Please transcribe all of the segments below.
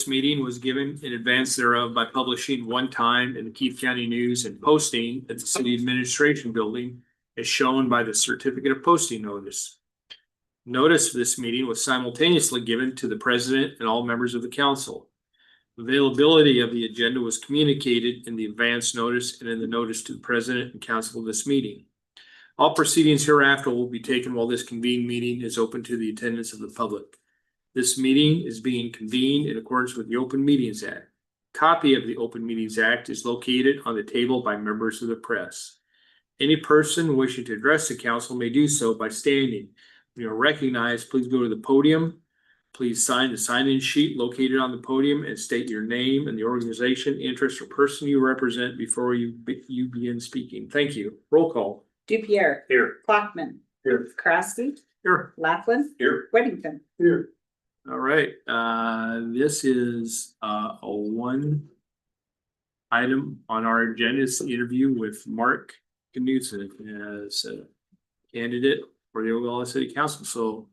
This meeting was given in advance thereof by publishing one time in the Keith County News and posting at the City Administration Building as shown by the certificate of posting notice. Notice of this meeting was simultaneously given to the president and all members of the council. Availability of the agenda was communicated in the advance notice and in the notice to the president and council of this meeting. All proceedings hereafter will be taken while this convened meeting is open to the attendance of the public. This meeting is being convened in accordance with the Open Meetings Act. Copy of the Open Meetings Act is located on the table by members of the press. Any person wishing to address the council may do so by standing. When you are recognized, please go to the podium. Please sign the sign-in sheet located on the podium and state your name and the organization, interest, or person you represent before you begin speaking. Thank you. Roll call. Dupierre. Here. Clockman. Here. Crosby. Here. Laughlin. Here. Weddington. Here. All right, this is a one item on our agenda is the interview with Mark Knudsen as a candidate for the Ogallala City Council. So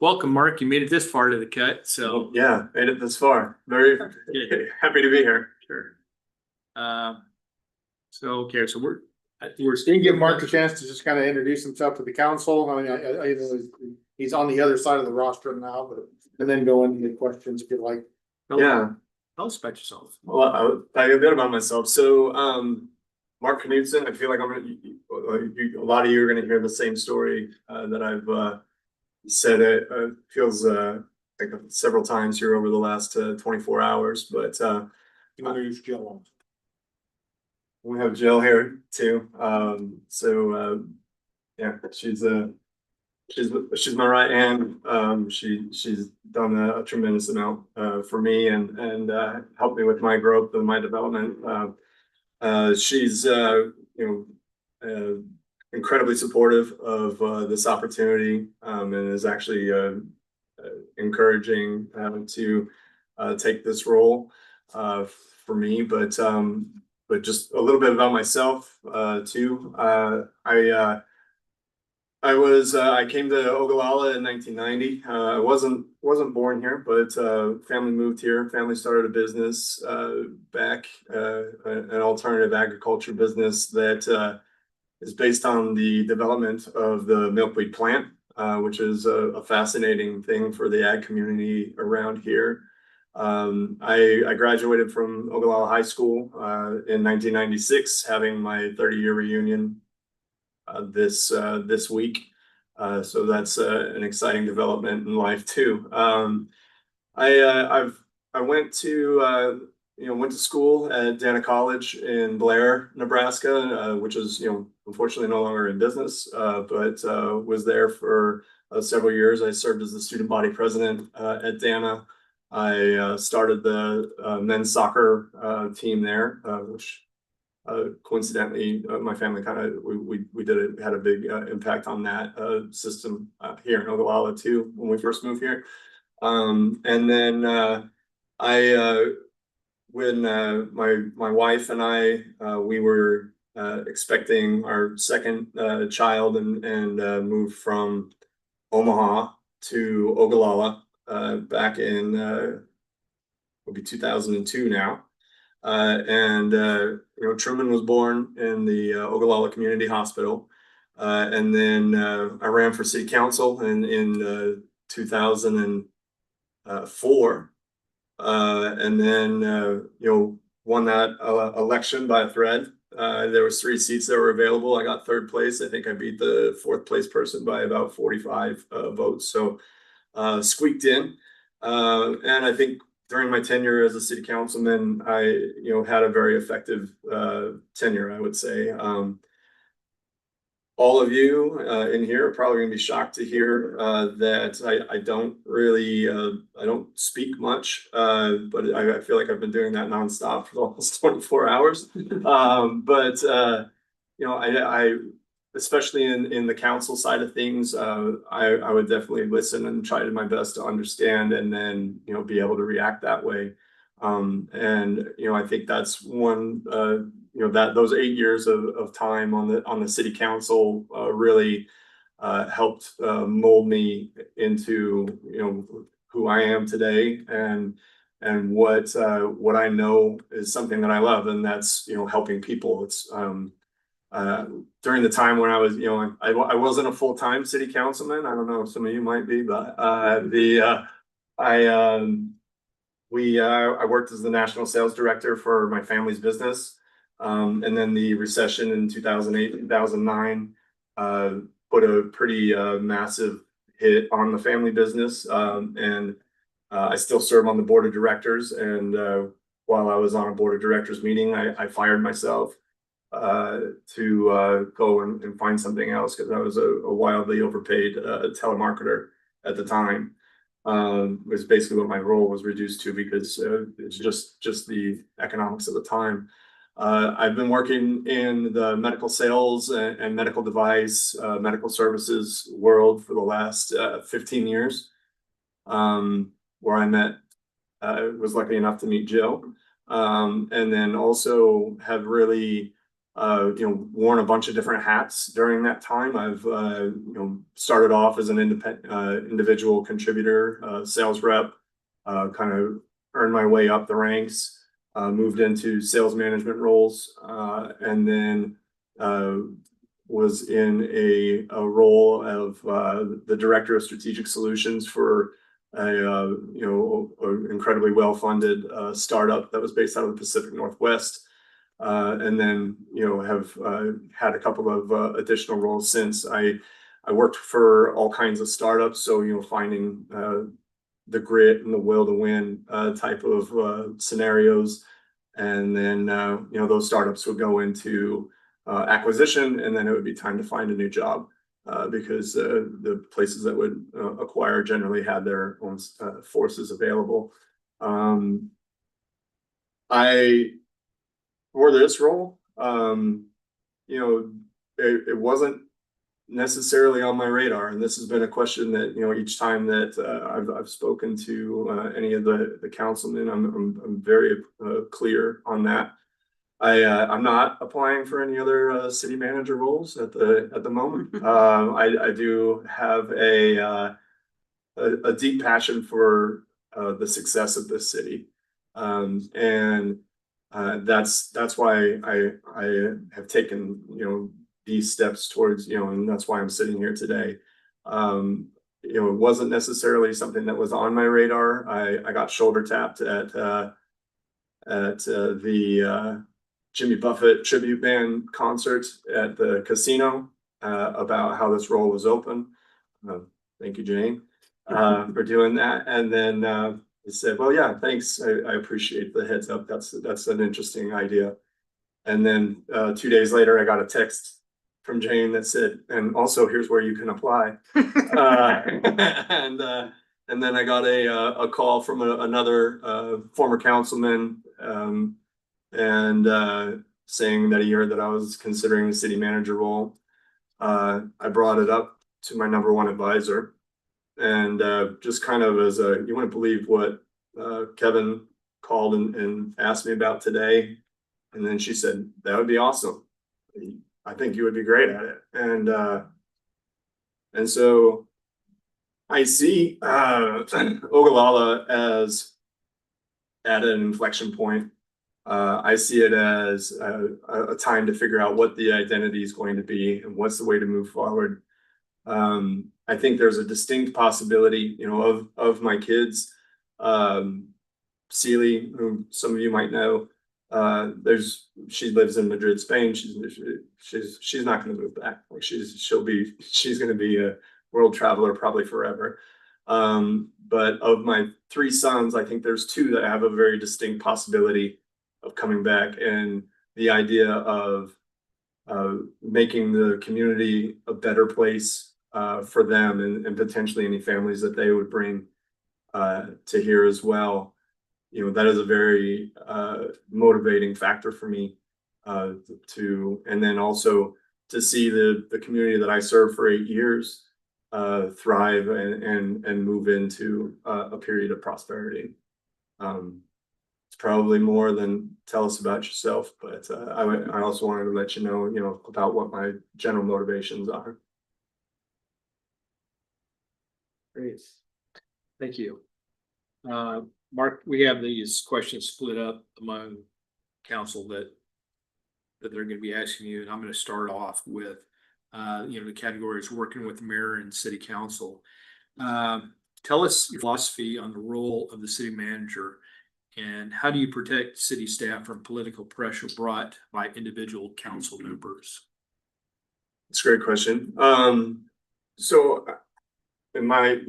welcome, Mark. You made it this far to the cut. So yeah, made it this far. Very happy to be here. Sure. So we're Can you give Mark a chance to just kind of introduce himself to the council? I mean, I he's on the other side of the rostrum now, but and then go into the questions if you like. Yeah. Tell us about yourself. Well, I'll tell you a bit about myself. So, Mark Knudsen, I feel like a lot of you are going to hear the same story that I've said. It feels like several times here over the last 24 hours. But You want to use Jill? we have Jill here too. Yeah, she's my right hand. She's done a tremendous amount for me and helped me with my growth and my development. She's incredibly supportive of this opportunity and is actually encouraging to take this role for me. But just a little bit about myself too. I came to Ogallala in 1990. I wasn't born here, but family moved here. Family started a business back, an alternative agriculture business that is based on the development of the milkweed plant, which is a fascinating thing for the ag community around here. I graduated from Ogallala High School in 1996, having my 30-year reunion this week. So that's an exciting development in life too. I went to school at Dana College in Blair, Nebraska, which is unfortunately no longer in business, but was there for several years. I served as the student body president at Dana. I started the men's soccer team there, which coincidentally my family kind of had a big impact on that system here in Ogallala too when we first moved here. And then when my wife and I we were expecting our second child and moved from Omaha to Ogallala back in will be 2002 now. Truman was born in the Ogallala Community Hospital. And then I ran for city council in 2004. And then, won that election by a thread. There was 3 seats that were available. I got 3rd place. I think I beat the 4th place person by about 45 votes. So squeaked in. And I think during my tenure as a city councilman, I had a very effective tenure, I would say. All of you in here are probably going to be shocked to hear that I don't really I don't speak much, but I feel like I've been doing that nonstop for almost 24 hours. I especially in the council side of things, I would definitely listen and try my best to understand and then be able to react that way. I think that's one that those 8 years of time on the city council really helped mold me into who I am today and and what I know is something that I love, and that's, you know, helping people. It's during the time when I was, you know, I wasn't a full-time city councilman. I don't know if some of you might be, but I I worked as the national sales director for my family's business. And then the recession in 2008, 2009 put a pretty massive hit on the family business. And I still serve on the board of directors. And while I was on a board of directors meeting, I fired myself to go and find something else because I was a wildly overpaid telemarketer at the time. Was basically what my role was reduced to because it's just the economics of the time. I've been working in the medical sales and medical device, medical services world for the last 15 years, where I met, was lucky enough to meet Jill, and then also have really, you know, worn a bunch of different hats during that time. I've, you know, started off as an individual contributor, sales rep, kind of earned my way up the ranks. Moved into sales management roles, and then was in a role of the director of strategic solutions for a you know, an incredibly well-funded startup that was based out of the Pacific Northwest, and then, you know, have had a couple of additional roles since. I worked for all kinds of startups, so, you know, finding the grit and the will to win type of scenarios. And then, you know, those startups would go into acquisition, and then it would be time to find a new job because the places that would acquire generally had their own forces available. I, for this role, you know, it wasn't necessarily on my radar, and this has been a question that, you know, each time that I've spoken to any of the councilmen, I'm very clear on that. I'm not applying for any other city manager roles at the moment. I do have a deep passion for the success of this city, and that's why I have taken, you know, these steps towards, you know, and that's why I'm sitting here today. You know, it wasn't necessarily something that was on my radar. I got shoulder tapped at the Jimmy Buffett tribute band concert at the casino about how this role was open. Thank you, Jane, for doing that. And then he said, "Well, yeah, thanks. I appreciate the heads up. That's an interesting idea." And then 2 days later, I got a text from Jane that said, "And also, here's where you can apply." And then I got a call from another former councilman, and saying that he heard that I was considering the city manager role. I brought it up to my number one advisor, and just kind of as a, you wouldn't believe what Kevin called and asked me about today. And then she said, "That would be awesome. I think you would be great at it." And so I see Ogallala as at an inflection point. I see it as a time to figure out what the identity is going to be and what's the way to move forward. I think there's a distinct possibility, you know, of my kids. Celie, who some of you might know, she lives in Madrid, Spain. She's not going to move back. Like she's going to be a world traveler probably forever. But of my three sons, I think there's two that have a very distinct possibility of coming back, and the idea of making the community a better place for them and potentially any families that they would bring to here as well. You know, that is a very motivating factor for me and then also to see the community that I served for 8 years thrive and move into a period of prosperity. It's probably more than tell us about yourself, but I also wanted to let you know, about what my general motivations are. Great. Thank you. Mark, we have these questions split up among council that they're gonna be asking you, and I'm gonna start off with, the categories working with mayor and city council. Tell us your philosophy on the role of the city manager, and how do you protect city staff from political pressure brought by individual council members? It's a great question. So in my,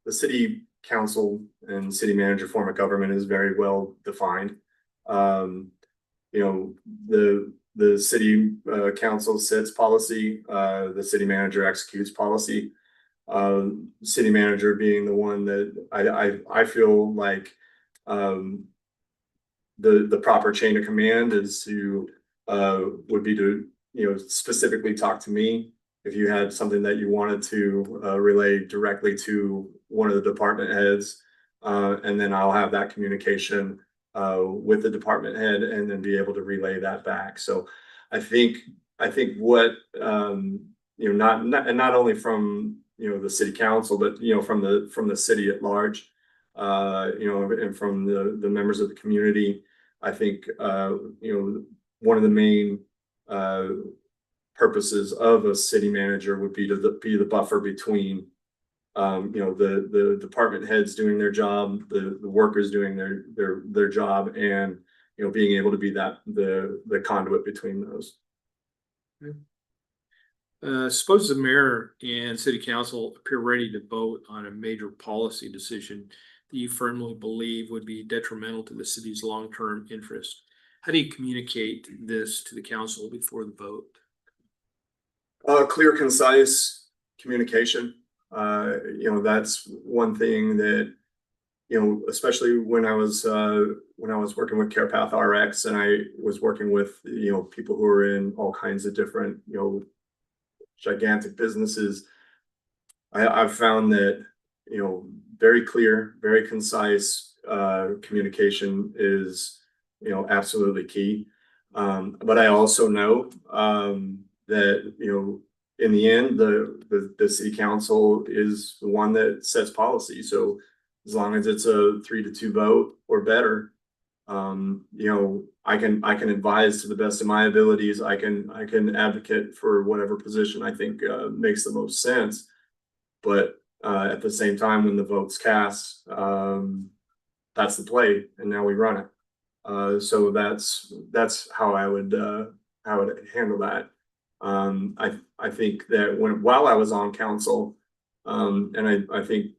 the city council and city manager form of government is very well defined. The city council sets policy, the city manager executes policy. City manager being the one that I feel like the proper chain of command is to would be to specifically talk to me if you had something that you wanted to relay directly to one of the department heads, and then I'll have that communication with the department head and then be able to relay that back. So I think what not only from the city council, but from the city at large, and from the members of the community. I think one of the main purposes of a city manager would be to be the buffer between the department heads doing their job, the workers doing their job, and being able to be the conduit between those. Suppose the mayor and city council appear ready to vote on a major policy decision that you firmly believe would be detrimental to the city's long-term interest. How do you communicate this to the council before the vote? Clear, concise communication. That's one thing that, especially when I was working with CarePath RX, and I was working with, people who are in all kinds of different, gigantic businesses. I've found that, very clear, very concise, communication is, absolutely key. But I also know, that, in the end, the city council is the one that sets policy. So as long as it's a 3-2 vote or better, I can advise to the best of my abilities. I can advocate for whatever position I think makes the most sense. But at the same time, when the vote's cast, that's the play, and now we run it. So that's how I would handle that. I think that while I was on council, and I think,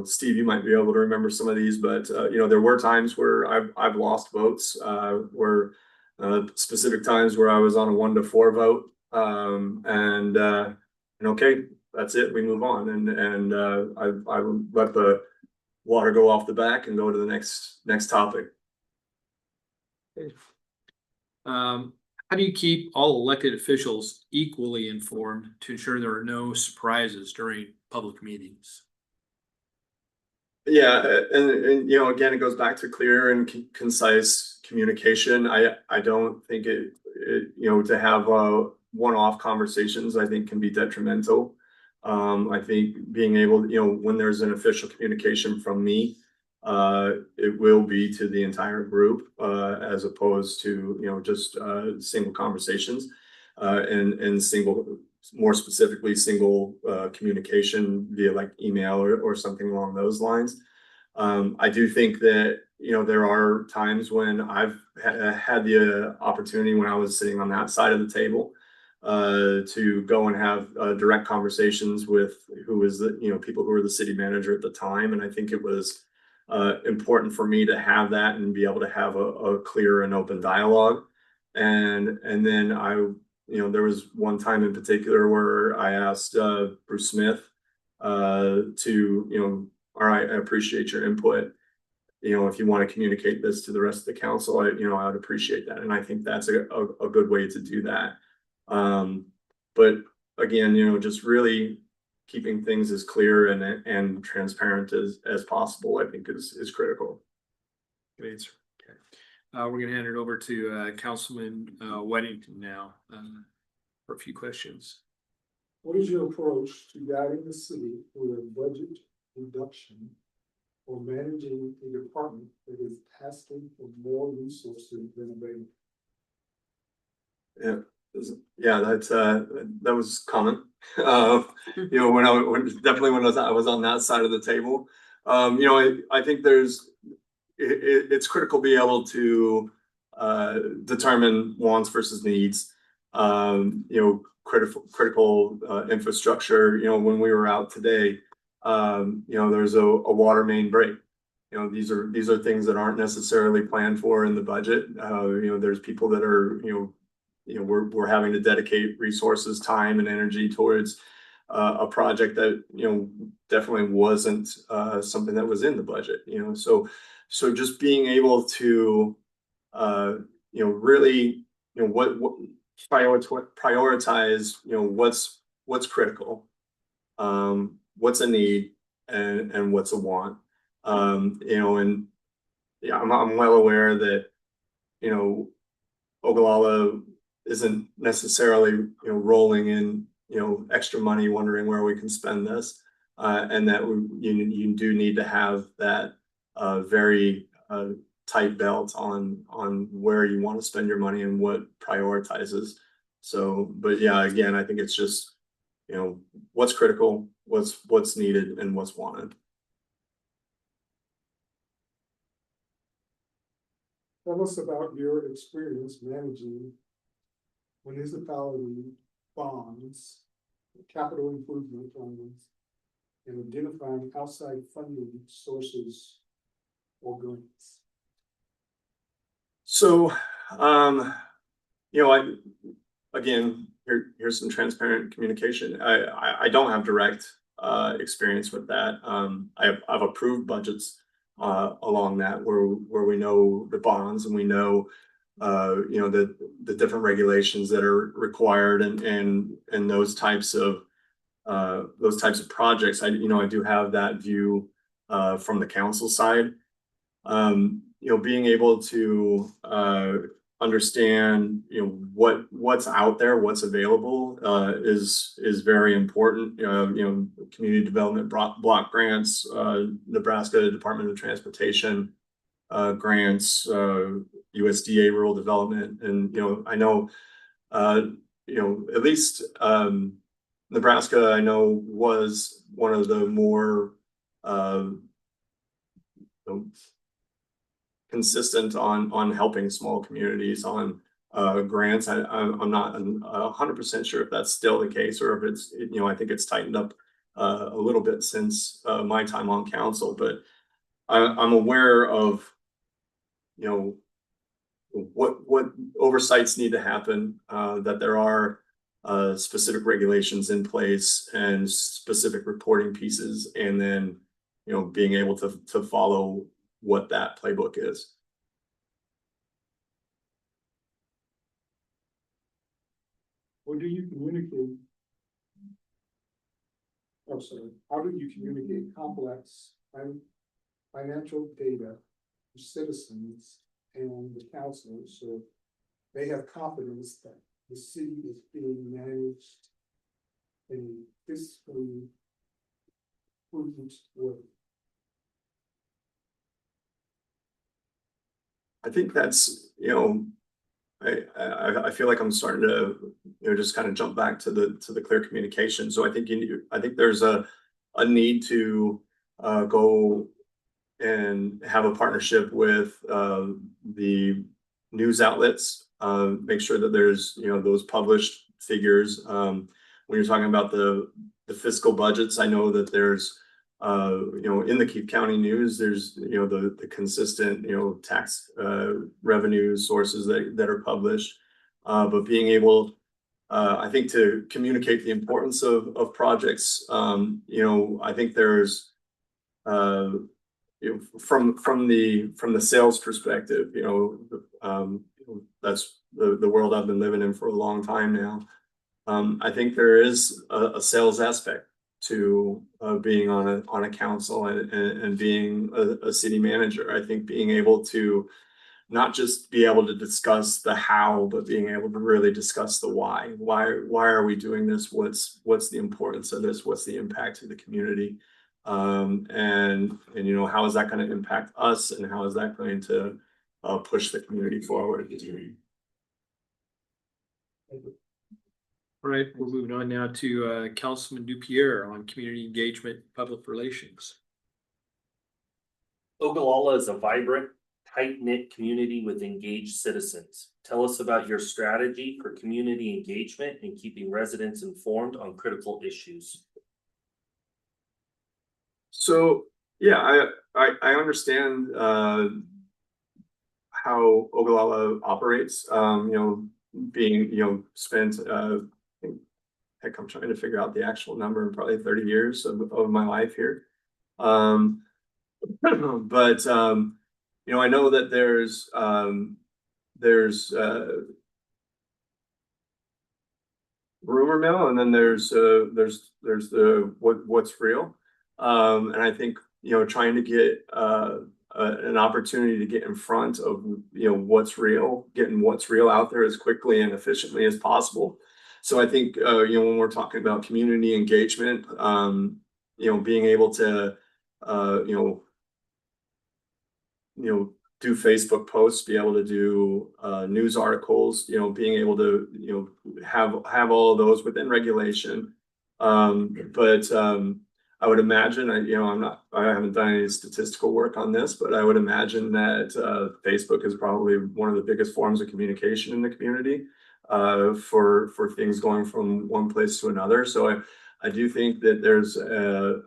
Steve, you might be able to remember some of these, but there were times where I've lost votes, where specific times where I was on a 1-4 vote, and okay, that's it, we move on, and I let the water go off the back and go to the next topic. Okay. How do you keep all elected officials equally informed to ensure there are no surprises during public meetings? Yeah, and again, it goes back to clear and concise communication. I don't think it to have one-off conversations, I think, can be detrimental. I think being able, when there's an official communication from me, it will be to the entire group, as opposed to just single conversations, and more specifically single communication via like email or something along those lines. I do think that there are times when I've had the opportunity, when I was sitting on that side of the table, to go and have direct conversations with who is the people who were the city manager at the time, and I think it was important for me to have that and be able to have a clear and open dialogue. And then there was one time in particular where I asked Bruce Smith to, all right, I appreciate your input. If you want to communicate this to the rest of the council, I would appreciate that. And I think that's a good way to do that. But again, just really keeping things as clear and transparent as possible, I think is critical. Good answer. Okay. We're gonna hand it over to Councilman Weddington now for a few questions. What is your approach to guiding the city through a budget reduction or managing a department that is asking for more resources than available. Yeah, that was common. When I was on that side of the table. I think it's critical to be able to determine wants versus needs. Critical infrastructure. When we were out today, there's a water main break. These are things that aren't necessarily planned for in the budget. There's people that are, we're having to dedicate resources, time, and energy towards a project that definitely wasn't something that was in the budget. So just being able to really what prioritize what's critical, what's a need, and what's a want. And yeah, I'm well aware that Ogallala isn't necessarily rolling in extra money wondering where we can spend this, and that you do need to have that very tight belt on where you want to spend your money and what prioritizes. So but yeah, again, I think it's just what's critical, what's needed, and what's wanted. Tell us about your experience managing municipality bonds, capital improvement plans, and identifying outside funding sources or grants. So, here's some transparent communication. I don't have direct experience with that. I've approved budgets along that where we know the bonds and we know the different regulations that are required and those types of projects. I do have that view from the council side. Being able to understand what's out there, what's available is very important. Community development block grants, Nebraska Department of Transportation grants, USDA rural development, and I know at least Nebraska I know was one of the more consistent on helping small communities on grants. I'm not 100% sure if that's still the case or if it's I think it's tightened up a little bit since my time on council, but I'm aware of what oversights need to happen, that there are specific regulations in place and specific reporting pieces, and then being able to follow what that playbook is. What do you communicate? Oh, sorry. How do you communicate complex financial data to citizens and the council so they have confidence that the city is being managed in a fiscally prudent way? I think that's I feel like I'm starting to just kind of jump back to the clear communication. So I think there's a need to go and have a partnership with the news outlets, make sure that there's those published figures. When you're talking about the fiscal budgets, I know that there's in the Keith County News, there's the consistent tax revenue sources that are published, but being able I think to communicate the importance of projects. I think there's from the sales perspective, that's the world I've been living in for a long time now. I think there is a sales aspect to being on a council and being a city manager. I think being able to not just be able to discuss the how, but being able to really discuss the why. Why are we doing this? What's the importance of this? What's the impact to the community? And you know, how is that gonna impact us and how is that going to push the community forward? All right, we're moving on now to Councilman Dupierre on community engagement, public relations. Ogallala is a vibrant, tight-knit community with engaged citizens. Tell us about your strategy for community engagement and keeping residents informed on critical issues. So, yeah, I understand how Ogallala operates, you know, being, you know, spent heck, I'm trying to figure out the actual number, probably 30 years of my life here. But you know, I know that there's rumor mill, and then there's the what's real. And I think, you know, trying to get an opportunity to get in front of, you know, what's real, getting what's real out there as quickly and efficiently as possible. So I think, you know, when we're talking about community engagement, you know, being able to, you know, do Facebook posts, be able to do news articles, you know, being able to, you know, have all of those within regulation. But I would imagine, you know, I haven't done any statistical work on this, but I would imagine that Facebook is probably one of the biggest forms of communication in the community for things going from one place to another. So I do think that there's a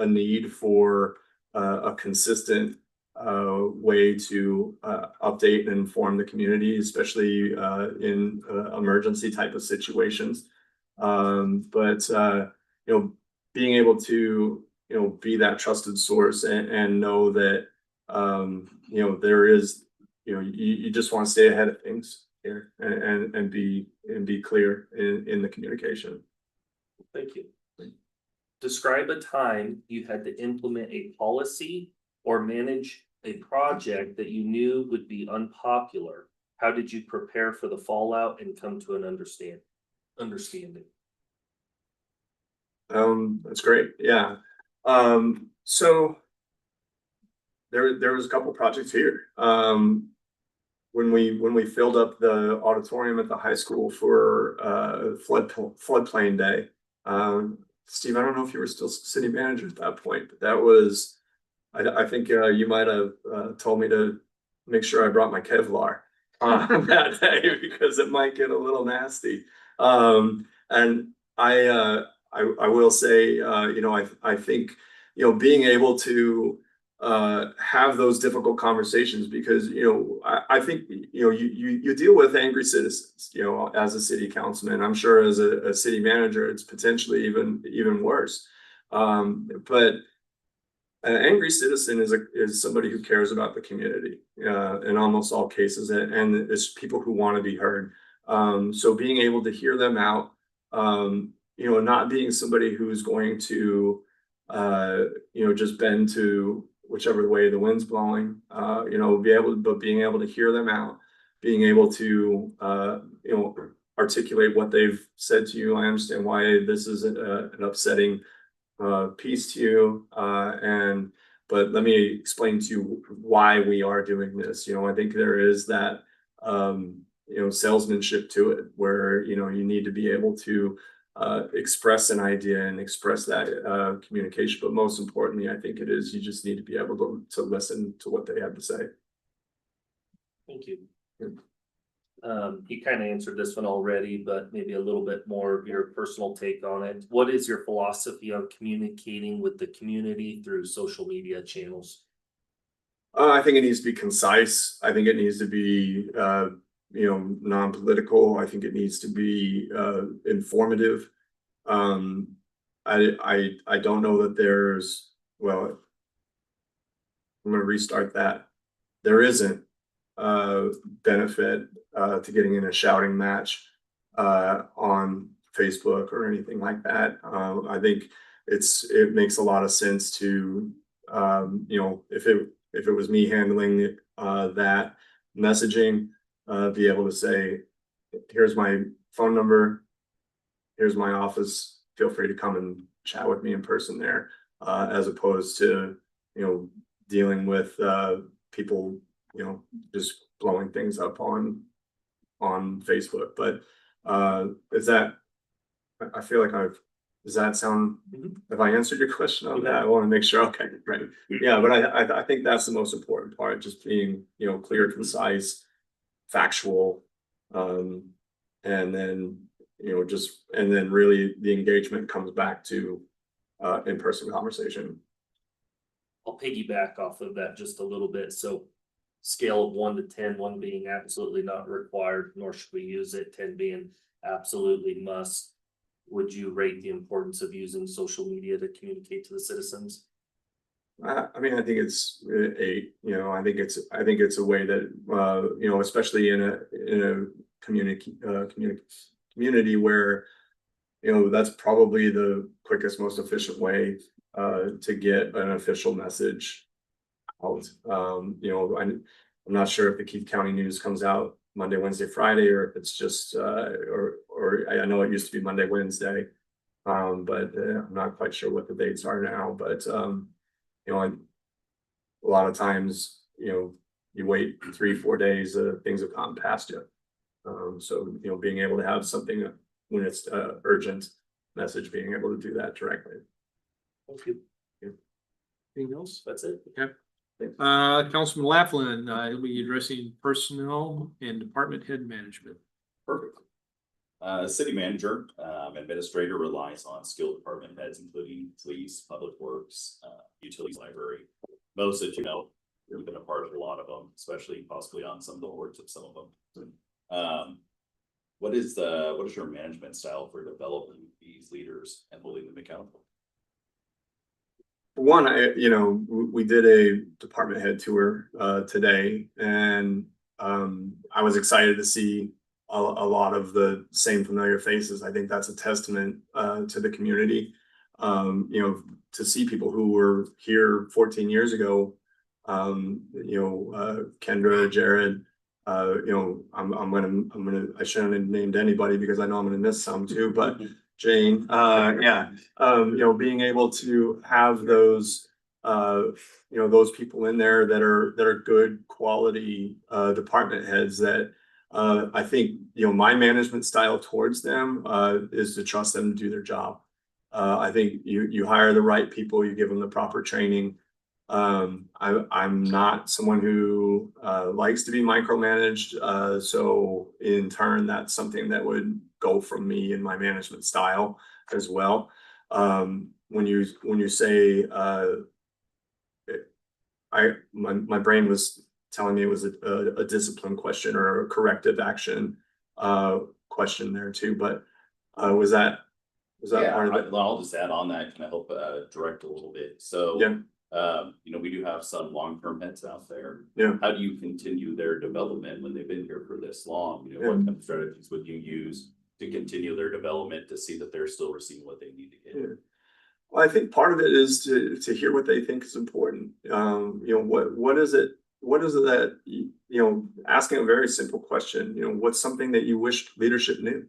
need for a consistent way to update and inform the community, especially in emergency type of situations. But you know, being able to, you know, be that trusted source and know that you know, there is, you know, you just want to stay ahead of things here and be clear in the communication. Thank you. Describe a time you had to implement a policy or manage a project that you knew would be unpopular. How did you prepare for the fallout and come to an understanding? That's great. Yeah. So there was a couple projects here. When we filled up the auditorium at the high school for floodplain day. Steve, I don't know if you were still city manager at that point, but that was, I think you might have told me to make sure I brought my Kevlar that day because it might get a little nasty. And I will say, you know, I think, you know, being able to have those difficult conversations because, you know, I think, you know, you deal with angry citizens, you know, as a city councilman. I'm sure as a city manager, it's potentially even worse. But an angry citizen is somebody who cares about the community in almost all cases, and it's people who want to be heard. So being able to hear them out, you know, not being somebody who's going to, you know, just bend to whichever way the wind's blowing, you know, being able to hear them out, being able to, you know, articulate what they've said to you. I understand why this is an upsetting piece to you, but let me explain to you why we are doing this. You know, I think there is that, you know, salesmanship to it where, you know, you need to be able to express an idea and express that communication. But most importantly, I think it is, you just need to be able to listen to what they have to say. Thank you. You kind of answered this one already, but maybe a little bit more of your personal take on it. What is your philosophy on communicating with the community through social media channels? I think it needs to be concise. I think it needs to be, you know, non-political. I think it needs to be informative. I don't know that there's, well, I'm going to restart that. There isn't benefit to getting in a shouting match on Facebook or anything like that. I think it makes a lot of sense to, you know, if it was me handling that messaging, be able to say, here's my phone number, here's my office, feel free to come and chat with me in person there, as opposed to, dealing with, people, just blowing things up on Facebook. But, is that, I feel like does that sound, have I answered your question on that? I want to make sure, okay, right. Yeah, but I think that's the most important part, just being, clear, concise, factual. And then, and then really the engagement comes back to, in-person conversation. I'll piggyback off of that just a little bit, so. Scale of 1 to 10, 1 being absolutely not required, nor should we use it, 10 being absolutely must. Would you rate the importance of using social media to communicate to the citizens? I mean, I think it's I think it's a way that, especially in a community where, that's probably the quickest, most efficient way to get an official message out. I'm not sure if the Keith County News comes out Monday, Wednesday, Friday, or if it's just or I know it used to be Monday, Wednesday. But I'm not quite sure what the dates are now, but a lot of times, you wait 3-4 days, things have gone past you. So, being able to have something when it's urgent message, being able to do that directly. Thank you. Anything else? That's it. Okay. Councilman Laughlin, he'll be addressing personnel and department head management. Perfect. City manager, administrator relies on skilled department heads, including police, public works, utilities, library. Most that you've been a part of a lot of them, especially possibly on some of the boards of some of them. What is your management style for developing these leaders and holding them accountable? One, we did a department head tour today, and I was excited to see a lot of the same familiar faces. I think that's a testament to the community. To see people who were here 14 years ago, Kendra, Jared, I shouldn't have named anybody because I know I'm gonna miss some too, but Jane, being able to have those, those people in there that are good quality department heads that I think, my management style towards them is to trust them to do their job. I think you hire the right people, you give them the proper training. I'm not someone who likes to be micromanaged, so in turn, that's something that would go from me in my management style as well. When you say my brain was telling me it was a discipline question or a corrective action question there too, but was that part of it? I'll just add on that, can I help direct a little bit? So Yeah. We do have some long-term heads out there. Yeah. How do you continue their development when they've been here for this long? Yeah. What kind of strategies would you use to continue their development to see that they're still receiving what they need to get? Yeah. Well, I think part of it is to hear what they think is important. What is it that asking a very simple question, what's something that you wish leadership knew?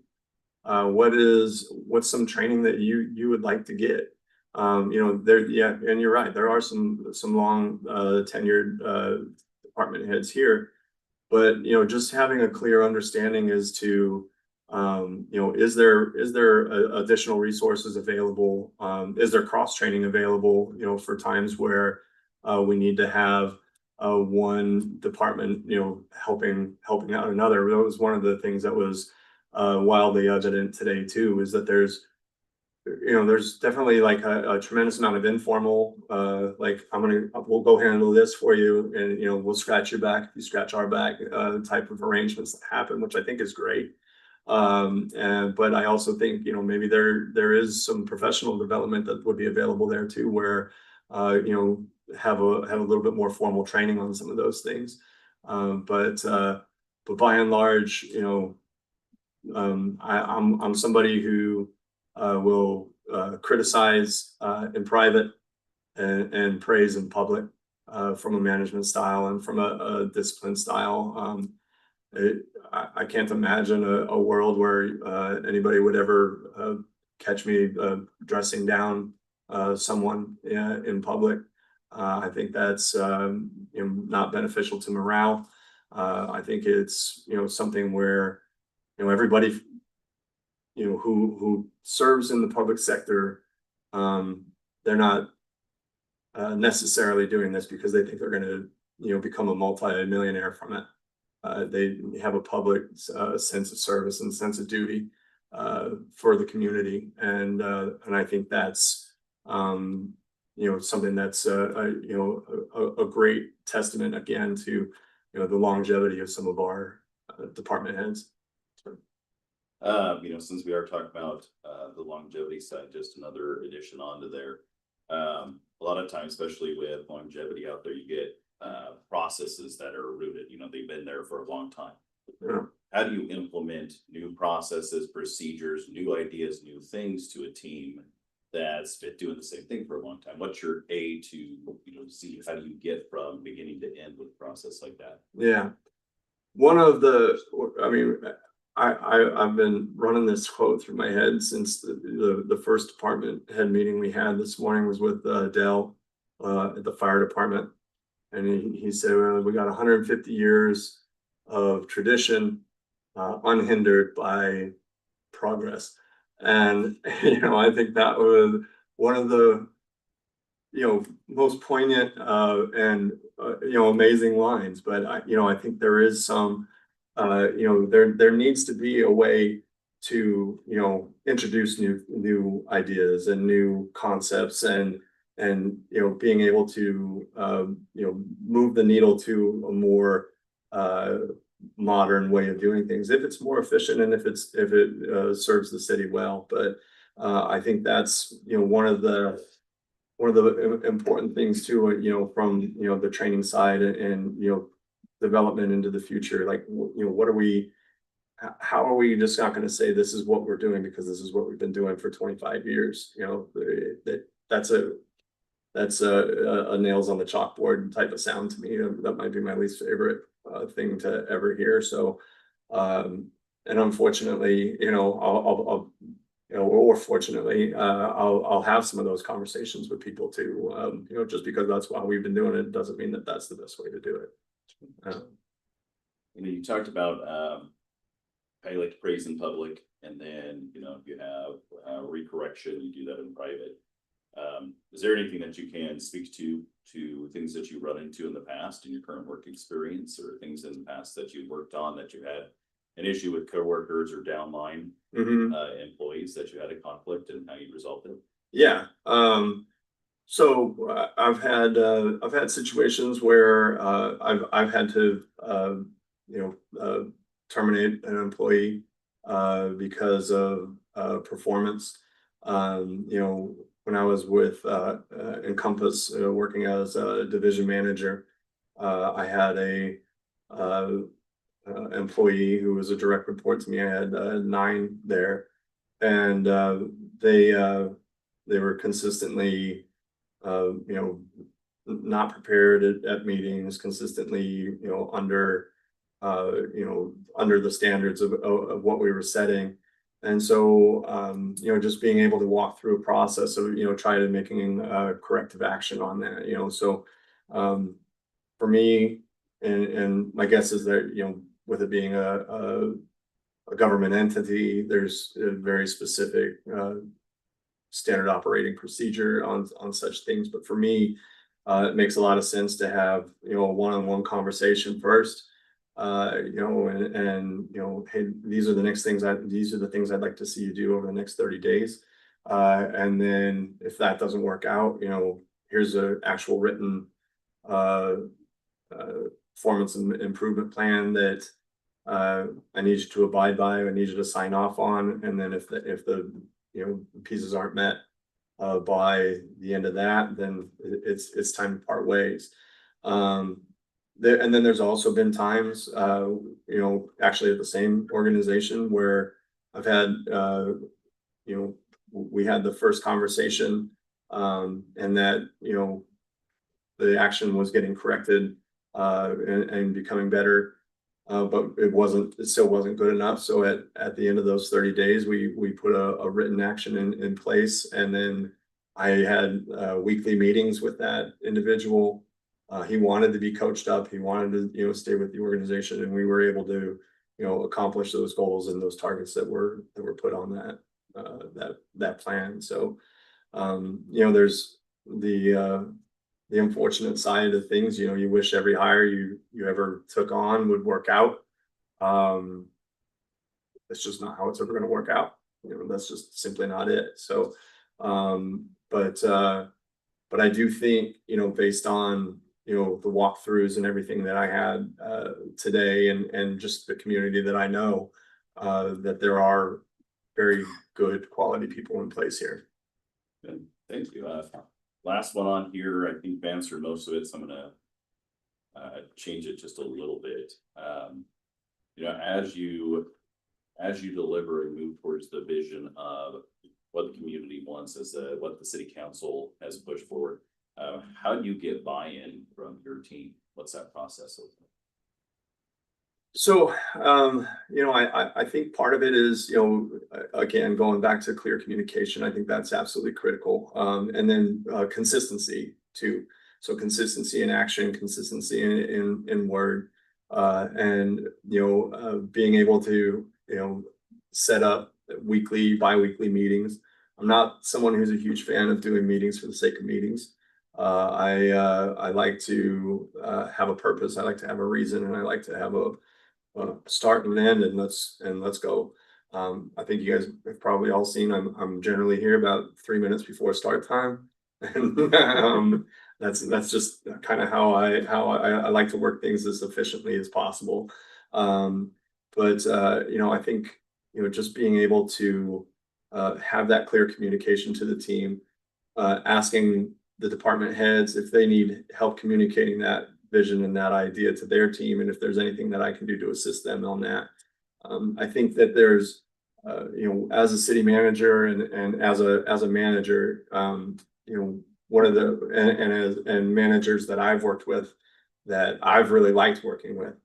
What's some training that you would like to get? And you're right, there are some long tenured department heads here, but just having a clear understanding as to is there additional resources available? Is there cross training available? For times where we need to have one department helping out another. That was one of the things that was wildly evident today too, is that there's definitely like a tremendous amount of informal, like we'll go handle this for you, and we'll scratch your back, you scratch our back, type of arrangements that happen, which I think is great. But I also think maybe there is some professional development that would be available there too, where have a little bit more formal training on some of those things. But by and large, I'm somebody who will criticize in private and praise in public, from a management style and from a discipline style. I can't imagine a world where anybody would ever catch me dressing down someone in public. I think that's not beneficial to morale. I think it's something where everybody who serves in the public sector, they're not necessarily doing this because they think they're going to become a multi-millionaire from it. They have a public sense of service and sense of duty for the community, and I think that's something that's a great testament again to the longevity of some of our department heads. Since we are talking about the longevity side, just another addition onto there. A lot of times, especially with longevity out there, you get processes that are rooted, they've been there for a long time. Yeah. How do you implement new processes, procedures, new ideas, new things to a team that's been doing the same thing for a long time? What's your A to, see how do you get from beginning to end with a process like that? Yeah. One of the, I've been running this quote through my head since the first department head meeting we had this morning was with Dell at the fire department. And he said, well, we got 150 years of tradition unhindered by progress. And, I think that was one of the, most poignant and, amazing lines. But, I think there is some, there needs to be a way to, introduce new ideas and new concepts and being able to, move the needle to a more modern way of doing things if it's more efficient and if it serves the city well. But I think that's one of the important things too, from the training side and development into the future. Like how are we just not going to say this is what we're doing because this is what we've been doing for 25 years? That's a nails on the chalkboard type of sound to me. That might be my least favorite thing to ever hear. So, and unfortunately, or fortunately, I'll have some of those conversations with people too. Just because that's why we've been doing it doesn't mean that that's the best way to do it. You talked about how you like to praise in public, and then if you have recorrection, you do that in private. Is there anything that you can speak to things that you run into in the past in your current work experience, or things in the past that you worked on that you had an issue with coworkers or downline employees that you had a conflict and how you resolved it? Yeah. So I've had situations where I've had to terminate an employee because of performance. When I was with Encompass working as a division manager, I had a employee who was a direct report to me. I had 9 there, and they were consistently not prepared at meetings, consistently under the standards of what we were setting. And so, just being able to walk through a process of, try to making corrective action on that, so, for me, and my guess is that, with it being a government entity, there's a very specific, standard operating procedure on such things. But for me, it makes a lot of sense to have, a one-on-one conversation first. Hey, these are the things I'd like to see you do over the next 30 days. And then if that doesn't work out, here's an actual written performance and improvement plan that I need you to abide by. I need you to sign off on. And then if the pieces aren't met by the end of that, then it's time to part ways. And then there's also been times, actually at the same organization where I've had, we had the first conversation, and that, the action was getting corrected, and becoming better. But it still wasn't good enough. So at the end of those 30 days, we put a written action in place. And then I had weekly meetings with that individual. He wanted to be coached up. He wanted to, stay with the organization, and we were able to, accomplish those goals and those targets that were put on that plan. So, there's the unfortunate side of things. You wish every hire you ever took on would work out. It's just not how it's ever going to work out. That's just simply not it. So, but I do think, based on, the walkthroughs and everything that I had today, and just the community that I know, that there are very good quality people in place here. Good, thank you. Last one on here, I think you've answered most of it, so I'm gonna change it just a little bit. As you deliver and move towards the vision of what the community wants, what the city council has pushed forward, how do you get buy-in from your team? What's that process look like? So, I think part of it is, again, going back to clear communication. I think that's absolutely critical. And then consistency too. So consistency in action, consistency in word, and being able to set up weekly, bi-weekly meetings. I'm not someone who's a huge fan of doing meetings for the sake of meetings. I like to have a purpose. I like to have a reason, and I like to have a start and end, and let's go. I think you guys have probably all seen I'm generally here about 3 minutes before start time. And that's just kind of how I like to work things as efficiently as possible. But I think just being able to have that clear communication to the team, asking the department heads if they need help communicating that vision and that idea to their team, and if there's anything that I can do to assist them on that. I think that there's, as a city manager and as a manager, one of the and managers that I've worked with that I've really liked working with,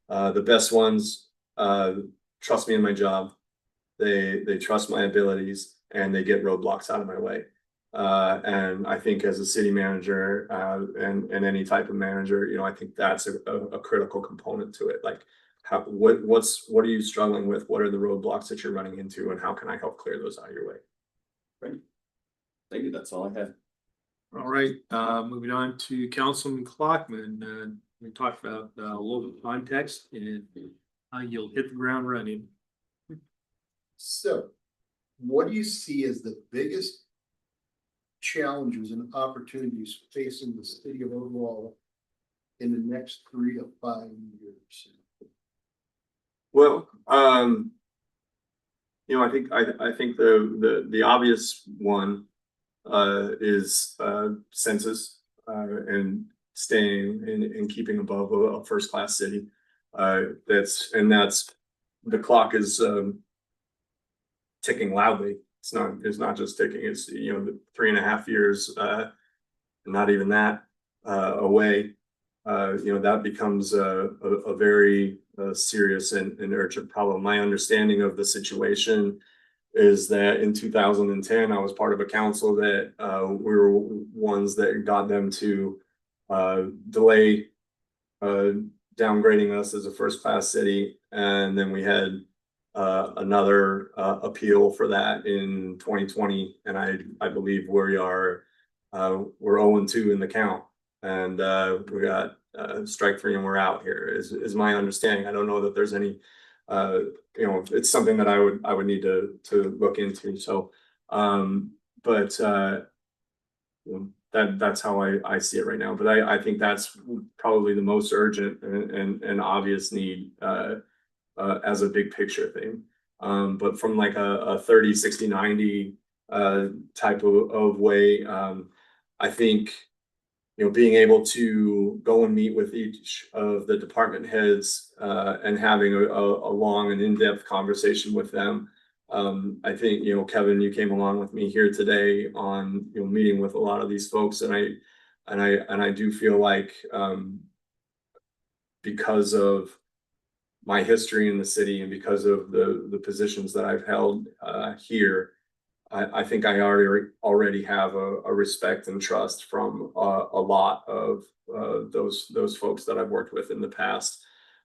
the best ones trust me in my job. They trust my abilities, and they get roadblocks out of my way. And I think as a city manager, and any type of manager, I think that's a critical component to it. Like, what are you struggling with? What are the roadblocks that you're running into, and how can I help clear those out of your way? Great. Thank you. That's all I have. All right, moving on to Councilman Clockman. We talked about local context, and you'll hit the ground running. So, what do you see as the biggest challenges and opportunities facing the city of Ogallala in the next 3 to 5 years? Well, I think the obvious one is census, and staying and keeping above a first class city. That's the clock is ticking loudly. It's not just ticking. It's the 3.5 years, not even that away. That becomes a very serious and urgent problem. My understanding of the situation is that in 2010, I was part of a council that we were ones that got them to delay downgrading us as a first class city, and then we had another appeal for that in 2020, and I believe we are we're 0-2 in the count, and we got strike 3 and we're out here is my understanding. I don't know that there's any it's something that I would need to look into. So but that's how I see it right now. But I think that's probably the most urgent and obvious need as a big picture thing. But from like a 30, 60, 90 type of way, I think being able to go and meet with each of the department heads and having a long and in-depth conversation with them. I think Kevin, you came along with me here today on meeting with a lot of these folks, and I do feel like because of my history in the city and because of the positions that I've held here, I think I already have a respect and trust from a lot of those folks that I've worked with in the past.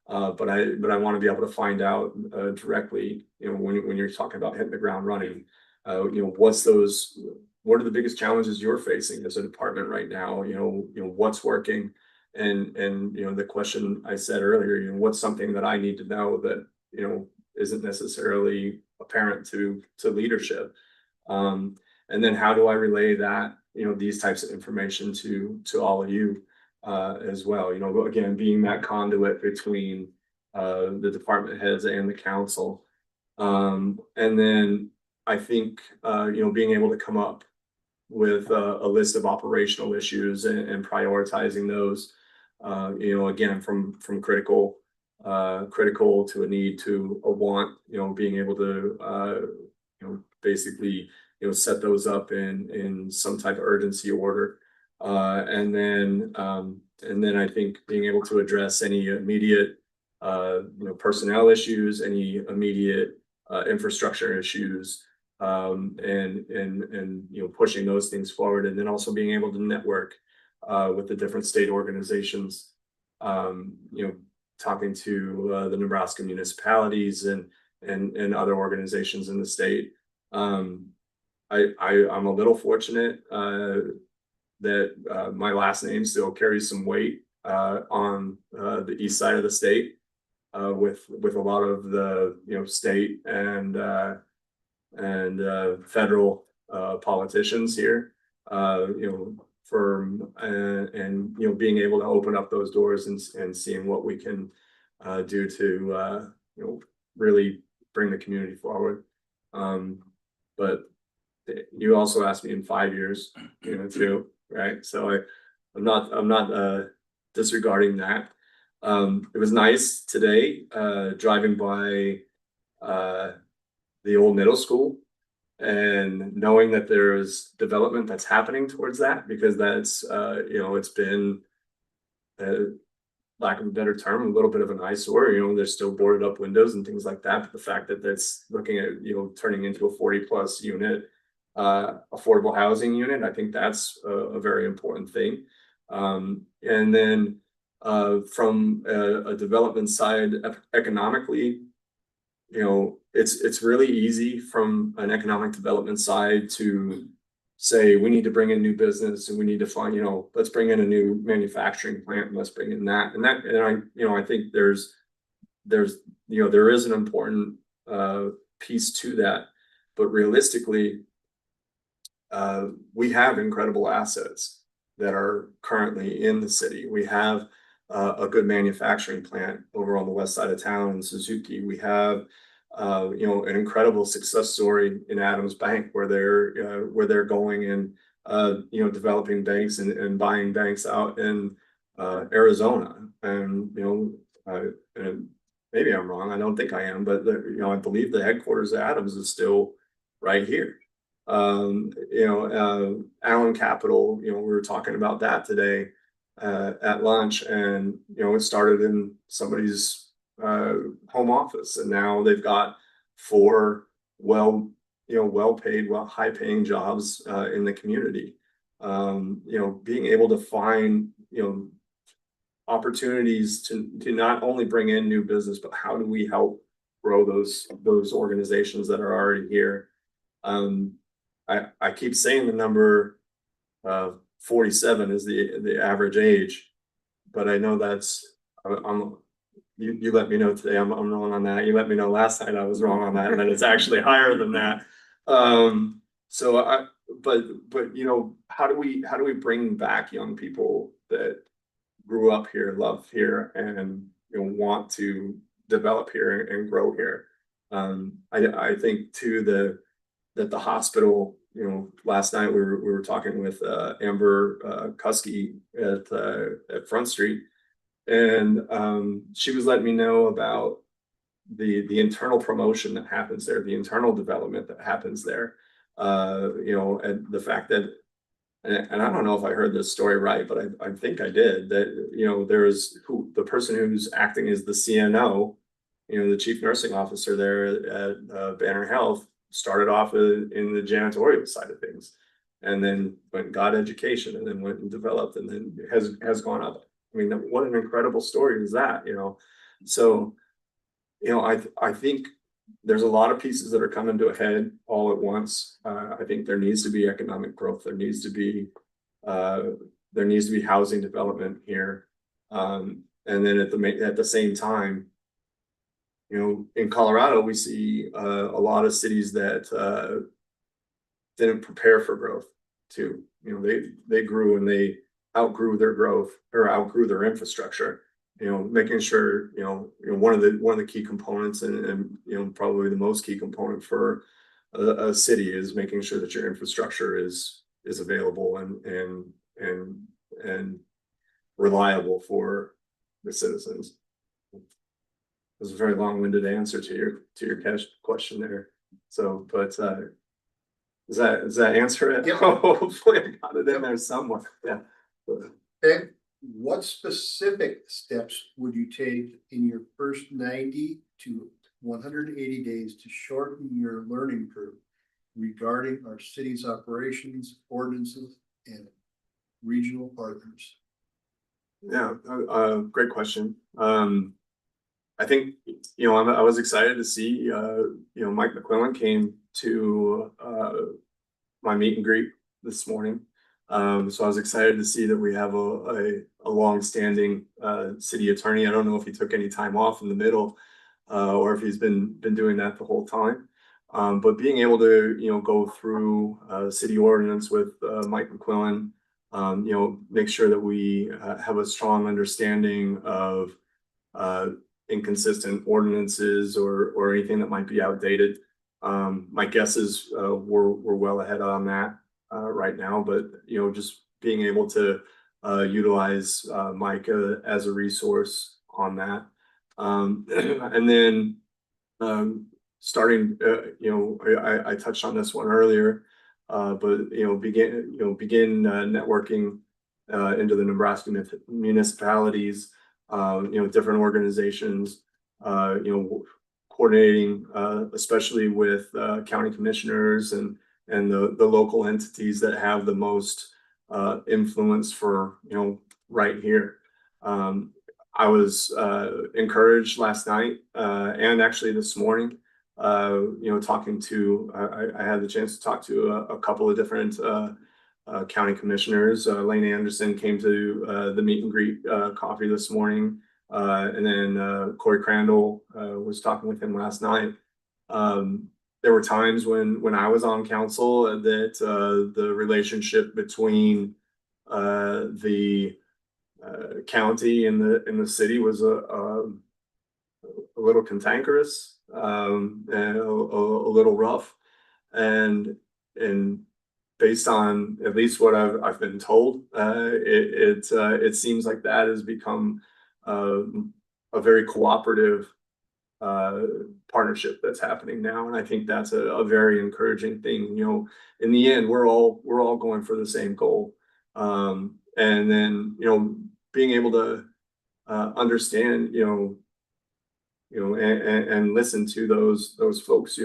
But I want to be able to find out directly, when you're talking about hitting the ground running, what are the biggest challenges you're facing as a department right now? What's working, and the question I said earlier, what's something that I need to know that isn't necessarily apparent to leadership, and then how do I relay that these types of information to all of you as well. Again, being that conduit between the department heads and the council. And then I think being able to come up with a list of operational issues and prioritizing those, again, from critical to a need to a want, being able to basically set those up in some type of urgency order. And then I think being able to address any immediate personnel issues, any immediate infrastructure issues, and pushing those things forward, and then also being able to network with the different state organizations, talking to the Nebraska municipalities and other organizations in the state. I'm a little fortunate that my last name still carries some weight on the east side of the state, with a lot of the state and federal politicians here, being able to open up those doors and seeing what we can do to really bring the community forward. But you also asked me in 5 years, too, right? So I'm not disregarding that. It was nice today driving by the old middle school and knowing that there's development that's happening towards that, because that's it's been, lack of a better term, a little bit of an eyesore. There's still boarded up windows and things like that, but the fact that that's looking at turning into a 40+ unit affordable housing unit, I think that's a very important thing. And then from a development side, economically, it's really easy from an economic development side to say we need to bring in new business and we need to find, let's bring in a new manufacturing plant and let's bring in that. And I think there is an important piece to that, but realistically, we have incredible assets that are currently in the city. We have a good manufacturing plant over on the west side of town in Suzuki. We have an incredible success story in Adams Bank, where they're going and developing banks and buying banks out in Arizona. And and maybe I'm wrong, I don't think I am, but I believe the headquarters of Adams is still right here. Allen Capital, we were talking about that today at lunch, and it started in somebody's home office, and now they've got 4 well-paid, high-paying jobs in the community. Being able to find opportunities to not only bring in new business, but how do we help grow those organizations that are already here. I keep saying the number 47 is the average age, but I know that's you let me know today I'm wrong on that. You let me know last night I was wrong on that, and that it's actually higher than that. But how do we bring back young people that grew up here, love here, and want to develop here and grow here? I think too that the hospital, last night we were talking with Amber Kuski at Front Street, and she was letting me know about the internal promotion that happens there, the internal development that happens there. And the fact that, and I don't know if I heard this story right, but I think I did, that there's the person who's acting as the CNO you know, the chief nursing officer there at Banner Health started off in the janitorial side of things. And then went and got education and then went and developed and then has gone up. I mean, what an incredible story is that, you know? So, you know, I think there's a lot of pieces that are coming to a head all at once. I think there needs to be economic growth. There needs to be housing development here. And then at the same time, you know, in Colorado, we see a lot of cities that didn't prepare for growth too. You know, they grew and they outgrew their growth or outgrew their infrastructure. You know, making sure, you know, one of the key components and you know, probably the most key component for a city is making sure that your infrastructure is available and reliable for the citizens. It was a very long-winded answer to your question there. So, but does that answer it? Yep. Hopefully I got it in there somewhere. Yeah. Okay, what specific steps would you take in your first 90 to 180 days to shorten your learning curve regarding our city's operations, ordinances, and regional partners? Yeah, great question. I think, you know, I was excited to see, you know, Mike McQuillan came to my meet and greet this morning. So I was excited to see that we have a long-standing city attorney. I don't know if he took any time off in the middle or if he's been doing that the whole time. But being able to, you know, go through city ordinance with Mike McQuillan, you know, make sure that we have a strong understanding of inconsistent ordinances or anything that might be outdated. My guess is we're well ahead on that right now, but you know, just being able to utilize Mike as a resource on that, and then starting, you know, I touched on this one earlier, but you know, begin networking into the Nebraska municipalities, you know, different organizations, you know, coordinating, especially with county commissioners and the local entities that have the most influence for, you know, right here. I was encouraged last night and actually this morning, you know, talking to, I had the chance to talk to a couple of different county commissioners. Lane Anderson came to the meet and greet coffee this morning. And then Corey Crandall was talking with him last night. There were times when I was on council that the relationship between the county and the city was a little cantankerous and a little rough, and based on at least what I've been told, it seems like that has become a very cooperative partnership that's happening now, and I think that's a very encouraging thing. You know, in the end, we're all going for the same goal, and then, you know, being able to understand, and listen to those folks.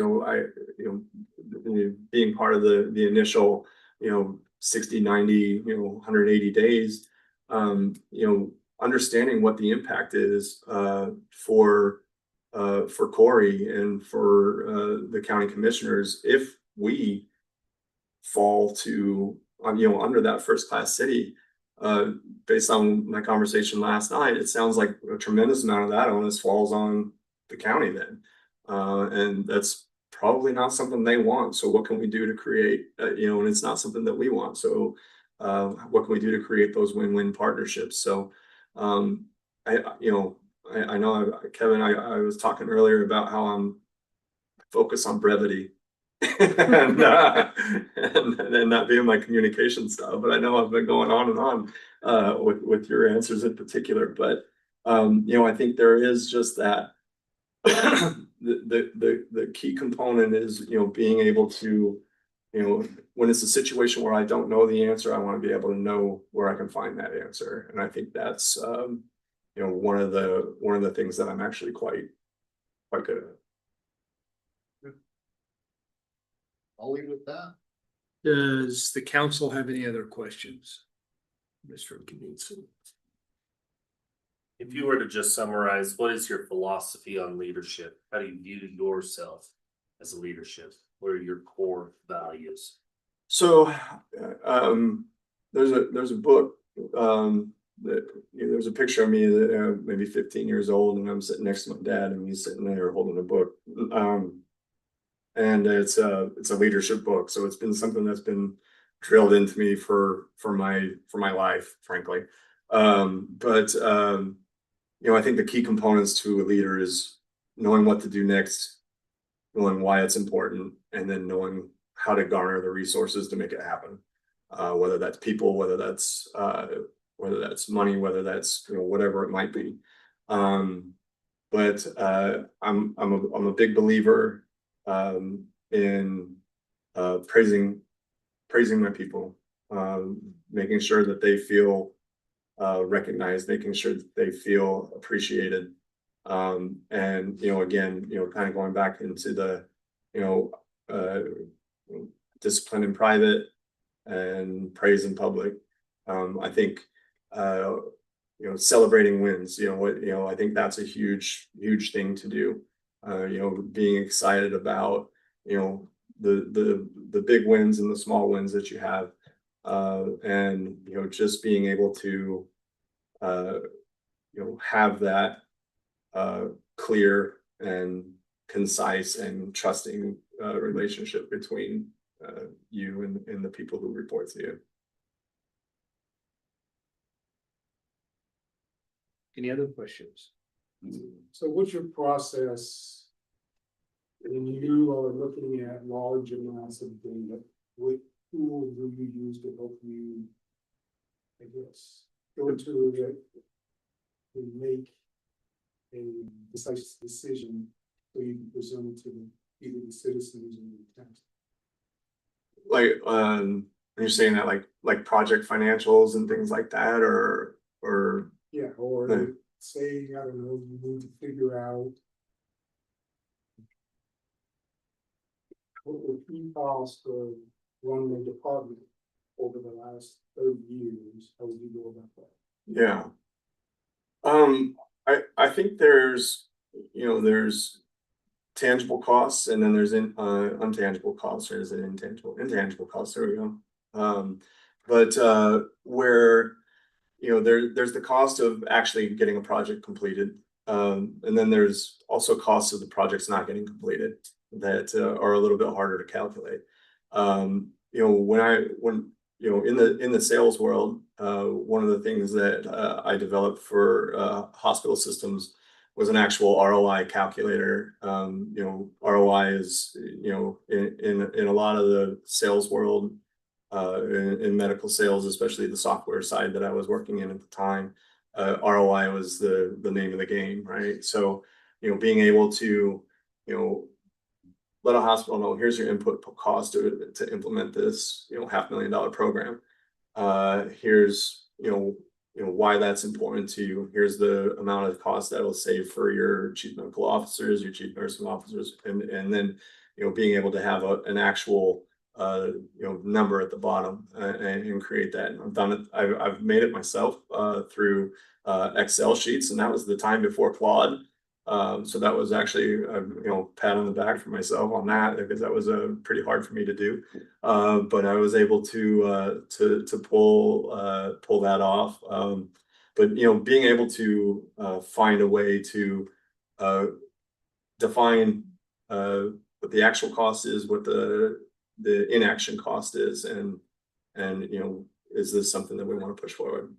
Being part of the initial, 60, 90, 180 days, understanding what the impact is for Corey and for the county commissioners if we fall to under that first class city. Based on my conversation last night, it sounds like a tremendous amount of that onus falls on the county then, and that's probably not something they want. So what can we do to create, and it's not something that we want. So what can we do to create those win-win partnerships? So I know, Kevin, I was talking earlier about how I'm focused on brevity and not being my communication style, but I know I've been going on and on with your answers in particular. But I think there is just that the key component is being able to when it's a situation where I don't know the answer, I want to be able to know where I can find that answer. And I think that's one of the things that I'm actually quite quite good at it. I'll leave it at that. Does the council have any other questions? Mr. Knudsen? If you were to just summarize, what is your philosophy on leadership? How do you view yourself as a leadership? What are your core values? So, there's a book, that, there's a picture of me that, maybe 15 years old, and I'm sitting next to my dad, and he's sitting there holding a book. And it's a leadership book, so it's been something that's been drilled into me for my life, frankly. I think the key components to a leader is knowing what to do next, knowing why it's important, and then knowing how to garner the resources to make it happen. Whether that's people, whether that's money, whether that's whatever it might be. I'm a big believer in praising my people, making sure that they feel recognized, making sure that they feel appreciated. And again, kind of going back into the discipline in private and praise in public. I think celebrating wins, I think that's a huge thing to do. Being excited about the big wins and the small wins that you have, and just being able to have that clear and concise and trusting relationship between you and the people who report to you. Any other questions? So what's your process? When you are looking at large amounts of data, what tool do you use to help you, I guess, go into it and make a decisive decision so you can present it to either the citizens or the town? You're saying that like project financials and things like that, or Yeah, or Yeah. say, I don't know, you need to figure out what the key cost of running the department over the last 30 years. How would you go about that? yeah. I think there's tangible costs, and then there's intangible costs, or is it intangible costs, there we go. Where there's the cost of actually getting a project completed, and then there's also costs of the projects not getting completed that are a little bit harder to calculate. In the sales world, one of the things that I developed for hospital systems was an actual ROI calculator. ROI is in a lot of the sales world, in medical sales, especially the software side that I was working in at the time, ROI was the name of the game, right? So being able to let a hospital know, here's your input cost to implement this $500,000 program. Here's why that's important to you. Here's the amount of cost that will save for your chief medical officers, your chief nursing officers, and then being able to have an actual number at the bottom, and create that. And I've done it. I've made it myself through Excel sheets, and that was the time before Claude. So that was actually pat on the back for myself on that, because that was pretty hard for me to do. But I was able to pull that off. But being able to find a way to define what the actual cost is, what the inaction cost is, and is this something that we want to push forward?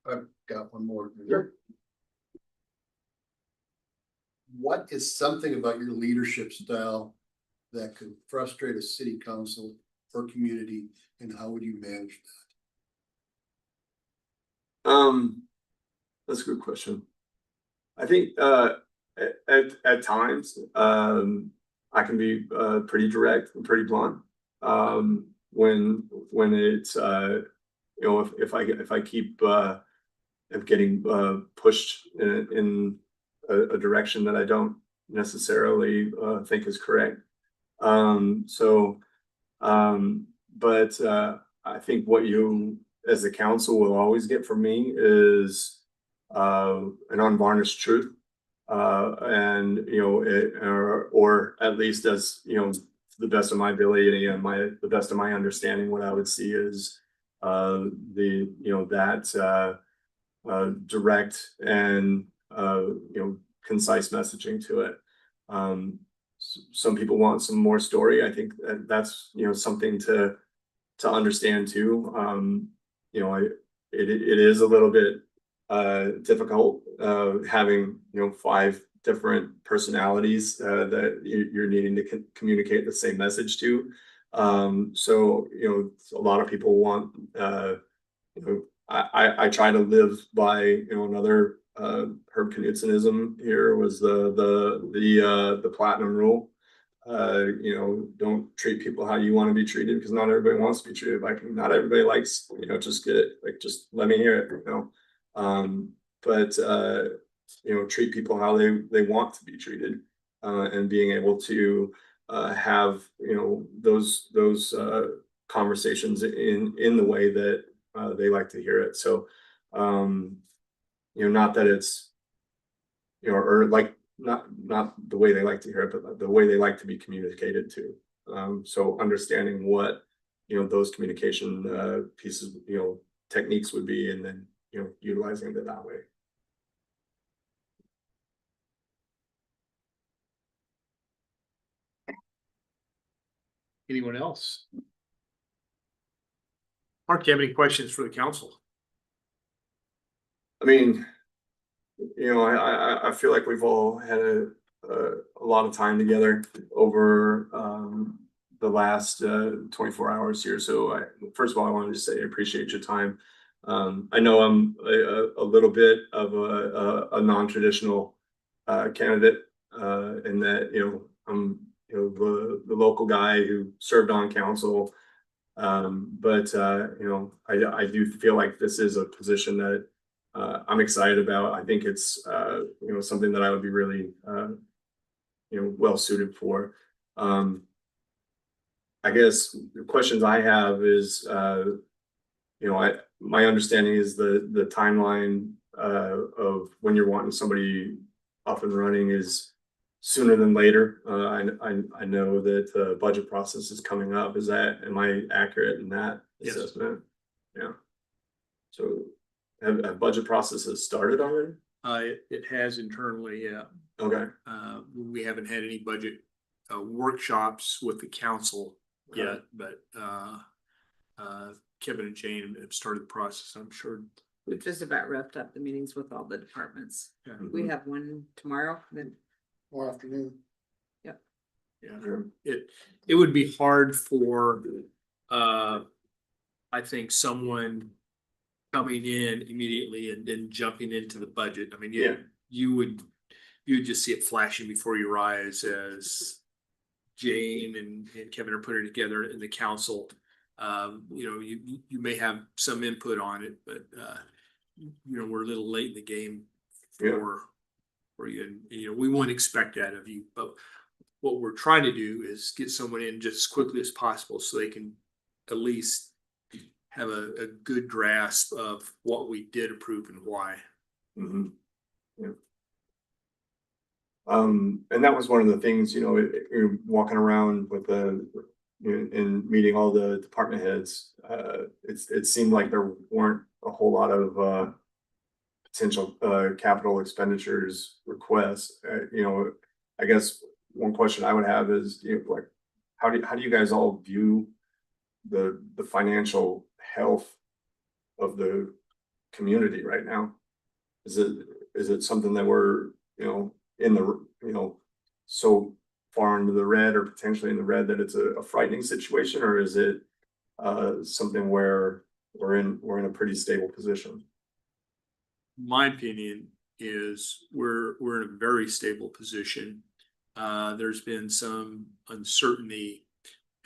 I've got one more. Sure. What is something about your leadership style that could frustrate a city council or community, and how would you manage that? That's a good question. I think at times I can be pretty direct and pretty blunt. When it's if I keep of getting pushed in a direction that I don't necessarily think is correct. But I think what you as the council will always get from me is an unvarnished truth. And or at least as to the best of my ability and the best of my understanding, what I would see is that direct and concise messaging to it. Some people want some more story. I think that's something to understand too. It is a little bit difficult having 5 different personalities that you're needing to communicate the same message to. So a lot of people want I try to live by another Herb Knudsenism here was the platinum rule. Don't treat people how you want to be treated, because not everybody wants to be treated like not everybody likes, just get it, like just let me hear it, but treat people how they want to be treated, and being able to have those conversations in the way that they like to hear it. So not that it's or like not the way they like to hear it, but the way they like to be communicated to. So understanding what those communication pieces techniques would be, and then utilizing it that way. Anyone else? Mark, do you have any questions for the council? I mean, I feel like we've all had a lot of time together over the last 24 hours here. So first of all, I wanted to say I appreciate your time. I know I'm a little bit of a non-traditional candidate in that I'm the local guy who served on council. But I do feel like this is a position that I'm excited about. I think it's something that I would be really well suited for. I guess the questions I have is my understanding is the timeline of when you're wanting somebody up and running is sooner than later. I know that the budget process is coming up. Am I accurate in that Yes. assessment? Yeah. So have budget processes started already? It has internally, yeah. Okay. We haven't had any budget workshops with the council yet, but Kevin and Jane have started the process, I'm sure. We've just about wrapped up the meetings with all the departments. Yeah. We have one tomorrow, then More afternoon. Yeah, it would be hard for I think someone coming in immediately and then jumping into the budget. I mean, Yeah. you would just see it flashing before your eyes as Jane and Kevin are putting it together in the council. You may have some input on it, but we're a little late in the game for you. We wouldn't expect that of you, but what we're trying to do is get someone in just as quickly as possible so they can at least have a good grasp of what we did approve and why. Mm-hmm. Yeah. And that was one of the things, walking around with and meeting all the department heads. It seemed like there weren't a whole lot of potential capital expenditures requests. I guess one question I would have is, like, how do you guys all view the financial health of the community right now? Is it something that we're in the so far into the red or potentially in the red that it's a frightening situation, or is it something where we're in a pretty stable position? My opinion is we're in a very stable position. There's been some uncertainty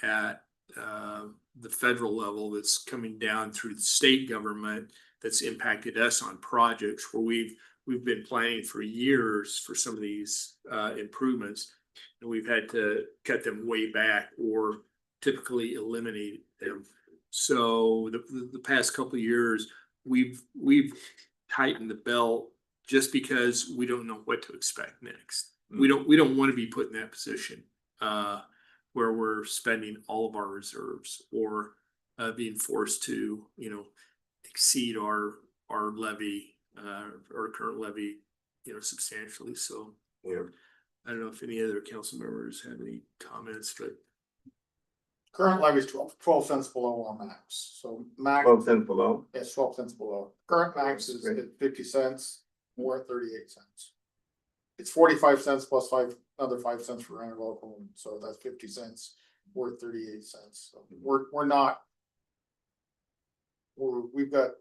at the federal level that's coming down through the state government that's impacted us on projects where we've been planning for years for some of these improvements. And we've had to cut them way back or typically eliminate them. So the past couple of years, we've tightened the belt just because we don't know what to expect next. We don't want to be put in that position where we're spending all of our reserves or being forced to, exceed our levy, our current levy, substantially. So Yeah. I don't know if any other council members have any comments, but Current levy is 12 cents below our max, so max, 12 cents below. it's 12 cents below. Current max is Great. at 50 cents, we're at 38 cents. It's 45 cents plus another 5 cents for interlocal, so that's 50 cents, we're at 38 cents, so we're not. We've got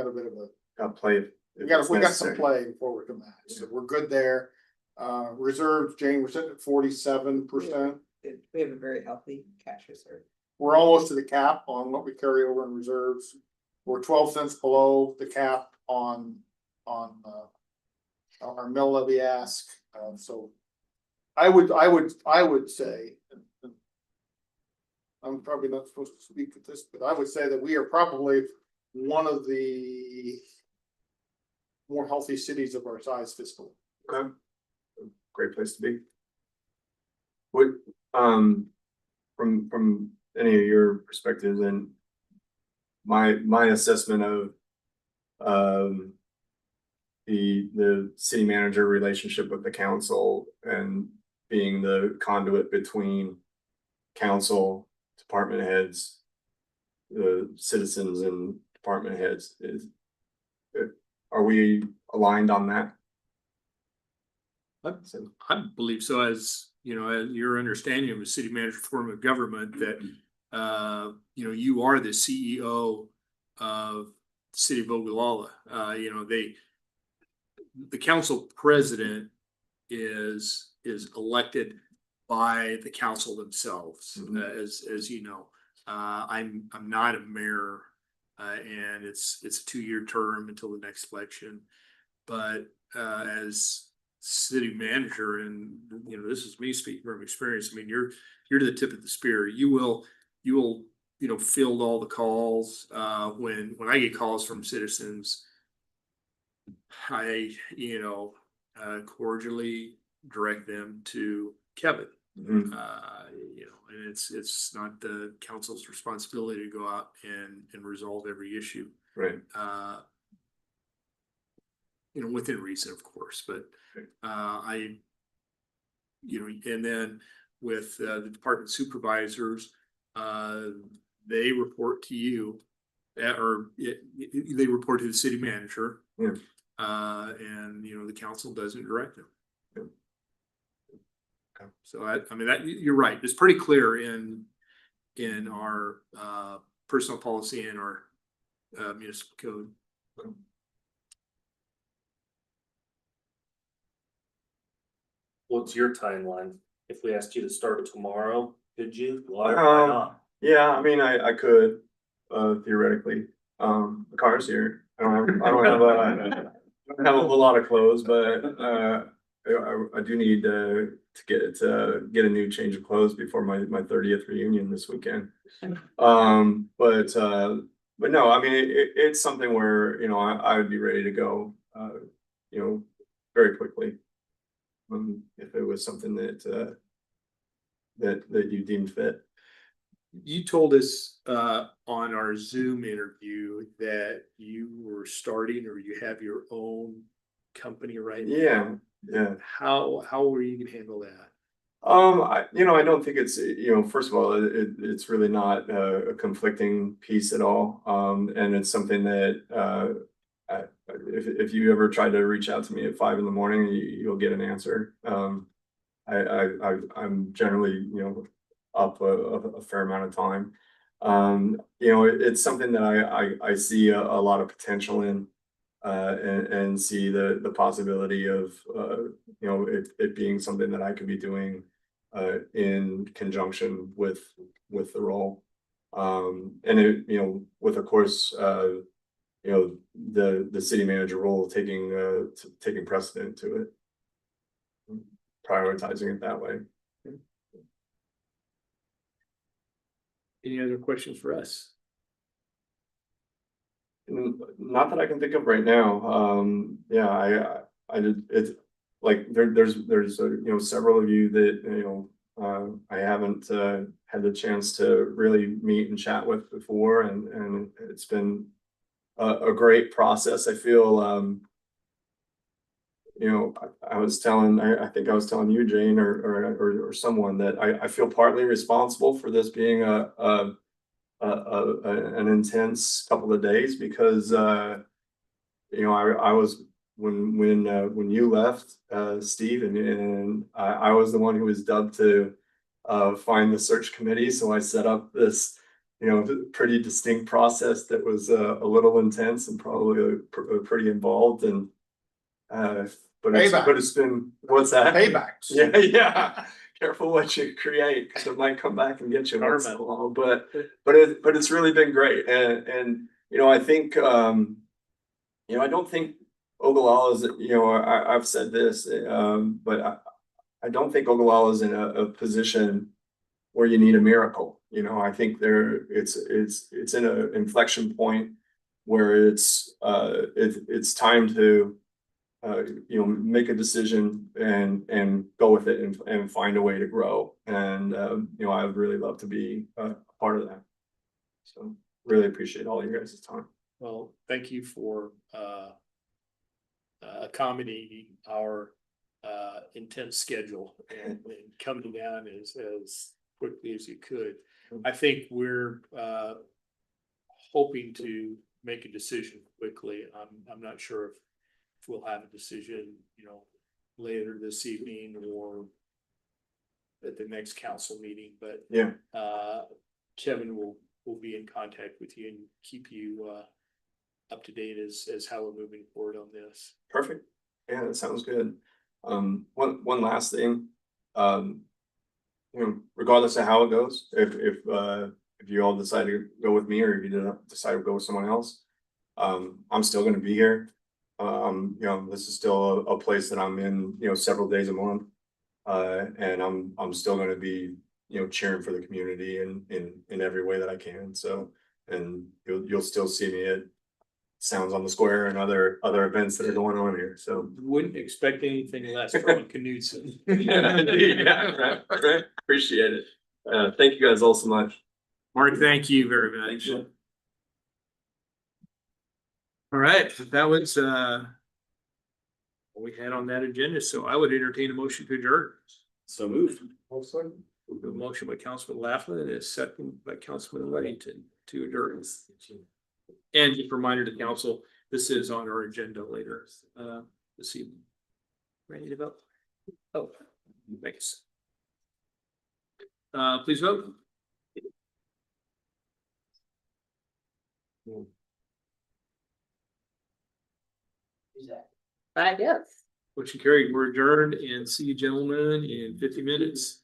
a bit of a, Play. we got some play before we come back, so we're good there. Reserves, Jane, we're sitting at 47%. We have a very healthy cash reserve. We're almost to the cap on what we carry over in reserves. We're 12 cents below the cap on our mill levy ask, so. I would say. I'm probably not supposed to speak at this, but I would say that we are probably one of the more healthy cities of our size fiscally. Okay. Great place to be. What, from any of your perspectives and my assessment of, the city manager relationship with the council and being the conduit between council, department heads, the citizens and department heads are we aligned on that? I believe so, as your understanding of a city manager form of government that you are the CEO of the city of Ogallala. The council president is elected by the council themselves, as you know. I'm not a mayor, and it's a 2-year term until the next election. But as city manager, and this is me speaking from experience. I mean, you're to the tip of the spear. You will field all the calls. When I get calls from citizens, I cordially direct them to Kevin. Mhm. And it's not the council's responsibility to go out and resolve every issue. Right. Within reason, of course, but and then with the department supervisors, they report to you, they report to the city manager. Yeah. And the council doesn't direct them. Yeah. Okay. So I mean that you're right. It's pretty clear in our personal policy and our municipal code. What's your timeline? If we asked you to start tomorrow, could you? Why Um, not? Yeah, I mean, I could, theoretically, the car's here. I don't have a whole lot of clothes, but, I do need to get a new change of clothes before my 30th reunion this weekend. But no, I mean, it's something where, I would be ready to go, very quickly. If it was something that you deemed fit. You told us on our Zoom interview that you were starting or you have your own company right now. Yeah. How were you gonna handle that? I don't think it's, first of all, it's really not a conflicting piece at all. And it's something that, if you ever try to reach out to me at 5 a.m, you'll get an answer. I'm generally, up a fair amount of time. It's something that I see a lot of potential in, and see the possibility of, it being something that I could be doing, in conjunction with the role. And it, with of course, the city manager role taking precedent to it. Prioritizing it that way. Any other questions for us? Not that I can think of right now. Yeah, I did, it's like there's several of you that, I haven't, had the chance to really meet and chat with before, and it's been a great process. I feel, I was telling, I think I was telling you, Jane, or someone that I feel partly responsible for this being an intense couple of days because, I was, when you left, Steve, and I was the one who was dubbed to find the search committee. So I set up this, pretty distinct process that was a little intense and probably pretty involved, and but it's been, what's that? Paybacks. Yeah, yeah. Careful what you create, because it might come back and get you once in a while. But it's really been great, and I think, I don't think Ogallala is, I've said this, but I don't think Ogallala is in a position where you need a miracle. I think it's in an inflection point where it's time to make a decision and go with it and find a way to grow. And I would really love to be a part of that. So really appreciate all your guys' time. Well, thank you for accommodating our intense schedule and coming down as quickly as you could. I think we're hoping to make a decision quickly. I'm not sure if we'll have a decision, later this evening or at the next council meeting, but Yeah. Kevin will be in contact with you and keep you up to date as how we're moving forward on this. Perfect. Yeah, that sounds good. One last thing. Regardless of how it goes, if you all decide to go with me or if you decide to go with someone else, I'm still gonna be here. This is still a place that I'm in, several days a month. And I'm still gonna be, cheering for the community in every way that I can. So, and you'll still see me at Sounds on the Square and other events that are going on here. So Wouldn't expect anything less from Knudsen. yeah, right. Appreciate it. Thank you guys all so much. Mark, thank you very much. All right, that was what we had on that agenda, so I would entertain a motion to adjourn. So moved. Also, A motion by Councilman Laughlin and a second by Councilman Weddington to adjourn. And just a reminder to council, this is on our agenda later this evening. Ready to vote? Oh, thanks. Please vote. I guess. Motion carried. We're adjourned, and see you gentlemen in 50 minutes.